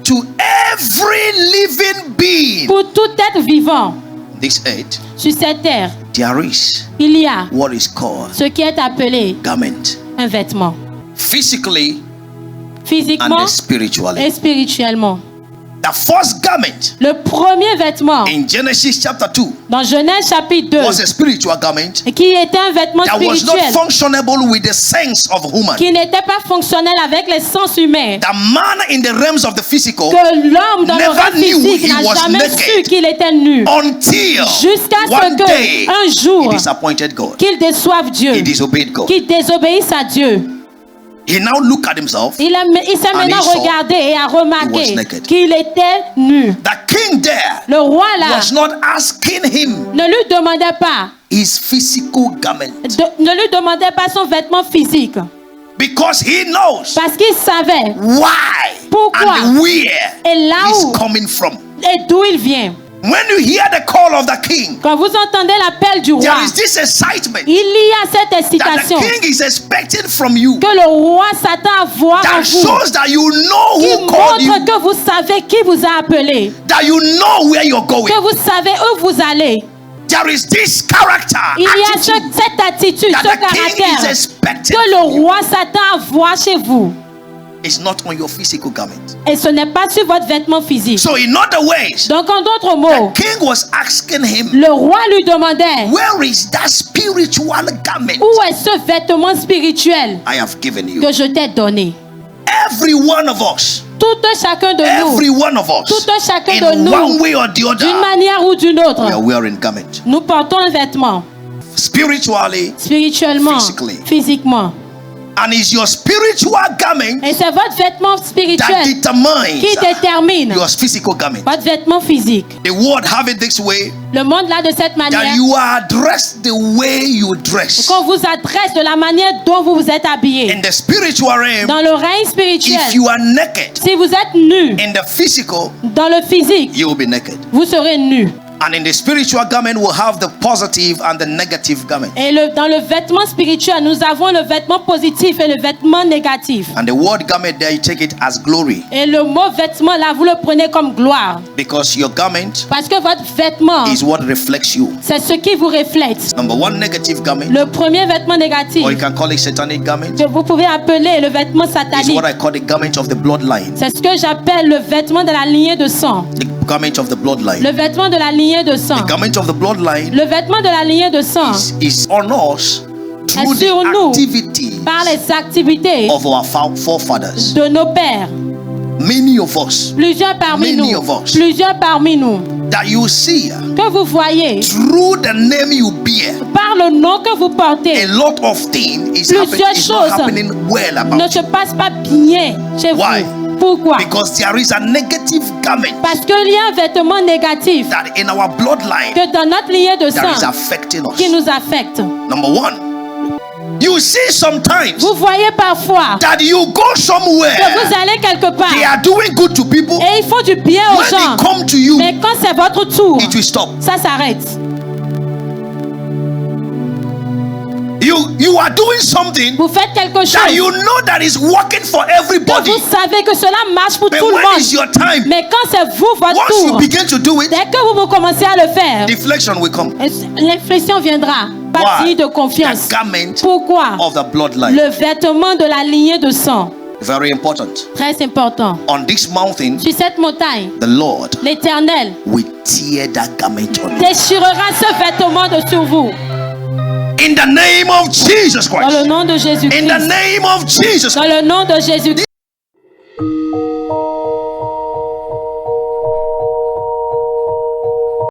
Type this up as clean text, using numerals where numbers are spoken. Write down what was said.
to every living being. Pour tout être vivant This earth, sur cette terre, there is il y a what is called ce qui est appelé garment. un vêtement. Physically Physiquement and spiritually. et spirituellement. The first garment Le premier vêtement in Genesis chapter 2 dans Genèse chapitre 2, was a spiritual garment qui était un vêtement that was not spirituel, functionable with the sense of human. qui n'était pas fonctionnel avec les sens humains. The man in the realms of the physical Que l'homme dans le never rêve knew physique he n'a was jamais naked su qu'il était nu. until Jusqu'à ce one que, day un jour, he disappointed God. qu'il déçoive Dieu, He disobeyed God. qu'il désobéisse à Dieu. He now looked at himself. Il s'est maintenant he saw regardé et a he was remarqué naked. qu'il était nu. The king there Le roi là was not asking him ne lui demandait pas, his physical garment ne lui demandait pas son vêtement physique, because he knows parce qu'il savait why pourquoi and where et là he's où coming from. et d'où il vient. When you hear the call of the king, Quand vous entendez l'appel du there roi, is this excitement il y a cette that the excitation king is expecting from you que le roi s'attend à voir en that vous, shows that you know qui who called you, montre que vous savez qui vous a appelé, that you know where you're going. que vous savez où vous allez. There is this character, Il y a attitude cette attitude, that ce the king is caractère expecting que le from you. roi s'attend à voir chez vous. It's not on your physical garment. Et ce n'est pas sur votre vêtement physique. So in other ways, Donc en d'autres the mots, king was asking him, le roi lui demandait, where is that spiritual garment où est ce vêtement spirituel I have given you? que je t'ai donné? Every one of us, Tout un chacun de every nous, one of us, tout un chacun de in one nous, way or the d'une other, manière ou d'une we are autre, wearing garment. nous portons un vêtement, Spiritually, spirituellement, Physically. physiquement. and it's your spiritual garment Et c'est votre vêtement that spirituel determines qui détermine your physical garment. votre vêtement physique. The world have it this way, Le monde là de cette manière, that you are dressed the way you dress. qu'on vous adresse de la manière dont vous vous êtes habillé. In the spiritual realm, Dans le règne if spirituel, you are naked, si vous êtes nu, in the physical, dans le physique, you will be naked. vous serez nu. And in the spiritual garment, we'll have the positive and the negative garment. Et dans le vêtement spirituel, nous avons le vêtement positif et le vêtement négatif. And the word garment there, you take it as glory. Et le mot vêtement là, vous le prenez comme gloire. Because your garment Parce que votre vêtement, is what reflects you. c'est ce qui vous reflète. Number one, negative garment, Le premier vêtement négatif, or you can call it satanic garment, que vous pouvez appeler le vêtement is satanique, what I call the garment of the bloodline. c'est ce que j'appelle le vêtement de la lignée de sang. The garment of the bloodline. Le vêtement de la lignée de sang. The garment of the bloodline Le vêtement de la lignée de sang is on us through est sur the nous activity par les activités of our forefathers. de nos pères. Many of us, Plusieurs parmi Many nous, of us. plusieurs parmi nous, that you see que vous voyez through the name you bear, par le nom que vous portez, a lot of things is Plusieurs is not choses happening well ne about se you. passe pas bien chez Why? vous. Pourquoi? Because there is a negative garment Parce qu'il y a un vêtement négatif that in our bloodline que dans notre lignée de that is sang affecting qui us. nous affecte. Number one, you see sometimes Vous voyez parfois that you go que somewhere, vous allez quelque part they are doing good to people. et ils font du bien aux When gens. they come to you, Mais quand c'est votre tour, it will stop. ça s'arrête. You are doing something Vous faites quelque that chose you know that is working for que everybody. vous savez que cela marche pour But tout le when is monde. your time? Mais quand c'est vous, votre Once you tour, begin to do it, dès que vous commencez à le faire, deflection will come. l'inflexion viendra. Pas Why? de The confiance. garment Pourquoi? of the bloodline. Le vêtement de la lignée de sang. Very important. Très important. On this mountain, Sur cette montagne, the Lord l'Éternel will tear that garment on you. déchirera ce vêtement de sur vous. In the name of Jesus Dans le Christ. nom de In the Jésus-Christ. name of Jesus. Dans le nom de Jésus-Christ.